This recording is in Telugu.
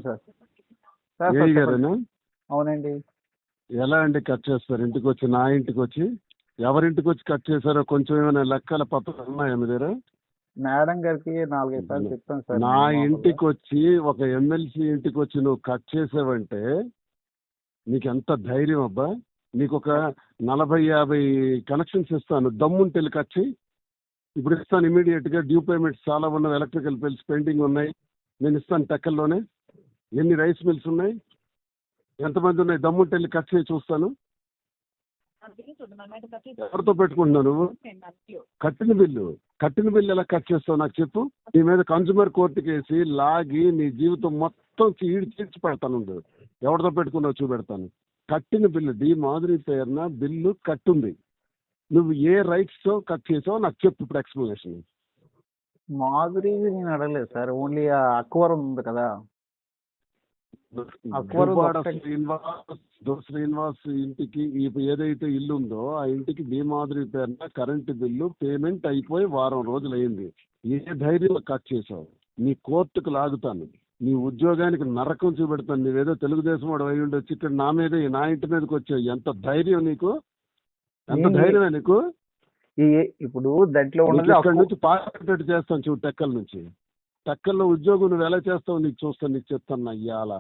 చెప్పండి సార్. సార్ ఏ సార్ చెప్పండి. గారేనా? అవునండి. ఎలా అండి కట్ చేస్తారు? ఇంటికి వచ్చి, నా ఇంటికి వచ్చి, ఎవరింటికి వచ్చి కట్ చేశారో కొంచెం ఏమైనా లెక్కల పత్రాలు ఉన్నాయా మీ దగ్గర? మేడం గారికి 4-5 సార్లు చెప్పాను సార్. నా ఇంటికి వచ్చి, ఒక ఎమ్మెల్సీ ఇంటికి వచ్చి నువ్వు కట్ చేసావంటే నీకు ఎంత ధైర్యం అబ్బా? నీకు ఒక 40-50 కనెక్షన్స్ ఇస్తాను, దమ్ముంటే వెళ్ళి కట్ చేయి. ఇప్పుడు ఇస్తాను ఇమీడియట్ గా. డ్యూ పేమెంట్స్ చాలా ఉన్నాయి, ఎలక్ట్రికల్ బిల్స్ పెండింగ్ ఉన్నాయి, నేను ఇస్తాను టెక్కల్లోనే. ఎన్ని రైస్ మిల్స్ ఉన్నాయి, ఎంతమంది ఉన్నాయి, దమ్ముంటే వెళ్ళి కట్ చేయి చూస్తాను. ఎవరితో పెట్టుకుంటున్నావు నువ్వు? కట్టిన బిల్లు ఎలా కట్ చేస్తావు నాకు చెప్పు. నీ మీద కన్జ్యూమర్ కోర్టుకి వేసి లాగి నీ జీవితం మొత్తం చీడ్చి పెడతాను. ఎవరితో పెట్టుకున్నావు చూపెడతాను. కట్టిన బిల్లు, డి మాధురి పేరున బిల్లు కట్టుంది. నువ్వు ఏ రైట్స్ తో కట్ చేసావో నాకు చెప్పు ఇప్పుడు ఎక్స్ప్లెనేషన్. మాధురి నేను అడగలేదు సార్. ఓన్లీ ఆ అక్వరం ఉంది కదా, శ్రీనివాస్ ఇంటికి ఏదైతే ఇల్లు ఉందో ఆ ఇంటికి డి మాధురి పేరున కరెంటు బిల్లు పేమెంట్ అయిపోయి వారం రోజులు అయింది. ఏ ధైర్యంలో కట్ చేసావు? నీ కోర్టుకు లాగుతాను, నీ ఉద్యోగానికి నరకం చూపెడతాను. నీవేదో తెలుగుదేశం వాడు అయి ఉండొచ్చి ఇక్కడ నా మీద, నా ఇంటి మీదకి వచ్చావు. ఎంత ధైర్యం నీకు? ఎంత ధైర్యమే నీకు? ఇప్పుడు దాంట్లో ఇక్కడ నుంచి పార్టీ చేస్తాను చూడు. టెక్కల నుంచి, టెక్కల్లో ఉద్యోగం నువ్వు ఎలా చేస్తావు నీకు చూస్తాను, నీకు చెప్తాను అయ్యాల.